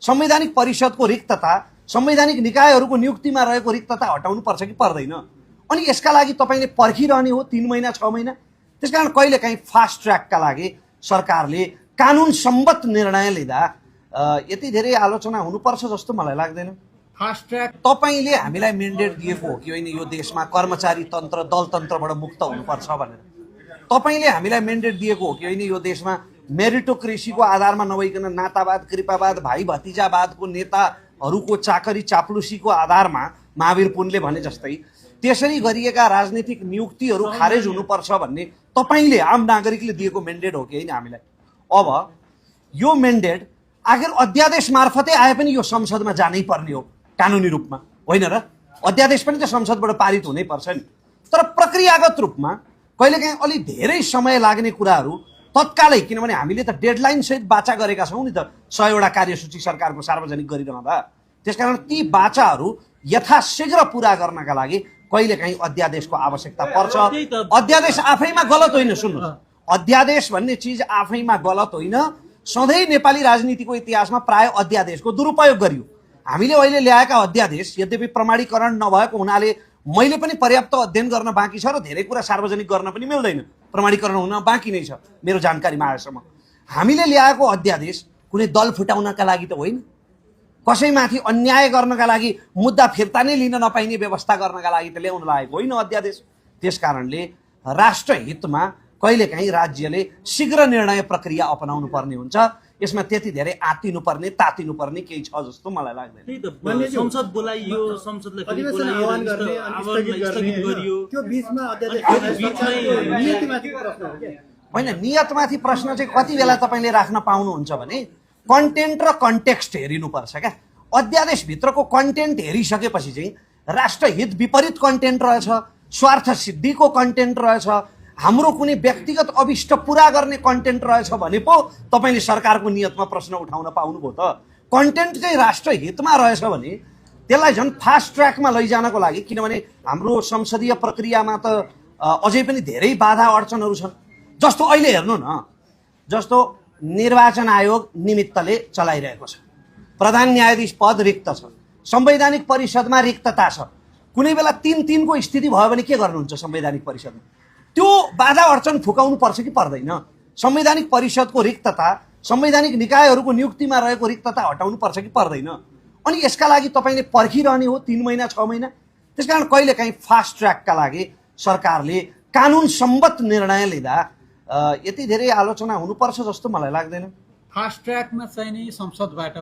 संवैधानिक परिषदको रिक्तता, संवैधानिक निकायहरूको नियुक्तिमा रहेको रिक्तता हटाउनु पर्छ कि पर्दैन? अनि यसका लागि तपाईले पर्खिरहने हो 3 महिना 6 महिना? त्यसकारण कहिलेकाहीँ फास्ट ट्र्याकका लागि सरकारले कानुन सम्बद्ध निर्णय लिँदा यति धेरै आलोचना हुनुपर्छ जस्तो मलाई लाग्दैन। फास्ट ट्र्याक तपाईले हामीलाई मेन्डेट दिएको हो कि होइन यो देशमा कर्मचारी तन्त्र दलतन्त्रबाट मुक्त हुनुपर्छ भनेर? तपाईले हामीलाई मेन्डेट दिएको हो कि होइन यो देशमा मेरिटोक्रेसीको आधारमा नभइकन नातावाद कृपावाद भाइ भतिजावादको नेताहरूको चाकरी चाप्लुसीको आधारमा महावीर पुनले भने जस्तै त्यसरी गरिएका राजनीतिक नियुक्तिहरू खारेज हुनुपर्छ भन्ने तपाईले आम नागरिकले दिएको मेन्डेट हो कि होइन हामीलाई? अब यो मेन्डेट आखिर अध्यादेश मार्फतै आए पनि यो संसदमा जानै पर्ने हो कानुनी रूपमा, होइन र? अध्यादेश पनि त संसदबाट पारित हुनै पर्छ नि। तर प्रक्रियागत रूपमा कहिलेकाहीँ अलि धेरै समय लाग्ने कुराहरू तत्कालै, किनभने हामीले त डेडलाइन सहित बाचा गरेका छौँ नि त 100 वटा कार्यसूची सरकारको सार्वजनिक गरिरहँदा। त्यसकारण ती बाचाहरू यथाशीघ्र पुरा गर्नका लागि कहिलेकाहीँ अध्यादेशको आवश्यकता पर्छ। अध्यादेश आफैमा गलत होइन, सुन्नुहोस्, अध्यादेश भन्ने चिज आफैमा गलत होइन। सधैँ नेपाली राजनीतिको इतिहासमा प्राय अध्यादेशको दुरुपयोग गरियो। हामीले अहिले ल्याएका अध्यादेश यद्यपि प्रमाणीकरण नभएको हुनाले मैले पनि पर्याप्त अध्ययन गर्न बाँकी छ र धेरै कुरा सार्वजनिक गर्न पनि मिल्दैन, प्रमाणीकरण हुन बाँकी नै छ मेरो जानकारीमा आएसम्म। हामीले ल्याएको अध्यादेश कुनै दल फुटाउनका लागि त होइन, कसैमाथि अन्याय गर्नका लागि मुद्दा फिर्ता नै लिन नपाइने व्यवस्था गर्नका लागि त ल्याउन लागेको होइन अध्यादेश। त्यसकारणले राष्ट्रहितमा कहिलेकाहीँ राज्यले शीघ्र निर्णय प्रक्रिया अपनाउनु पर्ने हुन्छ। यसमा त्यति धेरै आत्तिनुपर्ने तातिनुपर्ने केही छ जस्तो मलाई लाग्दैन। संसद बोलाइयो, संसदले अधिवेशन आह्वान गर्ने अनि स्थगित गरियो, त्यो बीचमा नीतिमाथिको प्रश्न हो के? होइन, नियतमाथि प्रश्न चाहिँ कति बेला तपाईँले राख्न पाउनुहुन्छ भने कन्टेन्ट र कन्टेक्स्ट हेरिनुपर्छ क्या। अध्यादेशभित्रको कन्टेन्ट हेरिसकेपछि चाहिँ राष्ट्रहित विपरीत कन्टेन्ट रहेछ, स्वार्थ सिद्धिको कन्टेन्ट रहेछ, हाम्रो कुनै व्यक्तिगत अभिष्ट पुरा गर्ने कन्टेन्ट रहेछ भने पो तपाईँले सरकारको नियतमा प्रश्न उठाउन पाउनुभयो त। कन्टेन्ट चाहिँ राष्ट्रहितमा रहेछ भने त्यसलाई झन् फास्ट ट्र्याकमा लैजानको लागि, किनभने हाम्रो संसदीय प्रक्रियामा त अझै पनि धेरै बाधा अडचनहरू छन्। जस्तो अहिले हेर्नु न, जस्तो निर्वाचन आयोग निमित्तले चलाइरहेको छ, प्रधान न्यायाधीश पद रिक्त छ, संवैधानिक परिषदमा रिक्तता छ। कुनै बेला 3-3को स्थिति भयो भने के गर्नुहुन्छ संवैधानिक परिषदमा? त्यो बाधा अडचन फुकाउनु पर्छ कि पर्दैन? संवैधानिक परिषदको रिक्तता, संवैधानिक निकायहरूको नियुक्तिमा रहेको रिक्तता हटाउनु पर्छ कि पर्दैन? अनि यसका लागि तपाईले पर्खिरहने हो 3 महिना 6 महिना? त्यसकारण कहिलेकाहीँ फास्ट ट्र्याकका लागि सरकारले कानुन सम्बद्ध निर्णय लिँदा यति धेरै आलोचना हुनुपर्छ जस्तो मलाई लाग्दैन। फास्ट ट्र्याकमा चाहिँ नि संसदबाट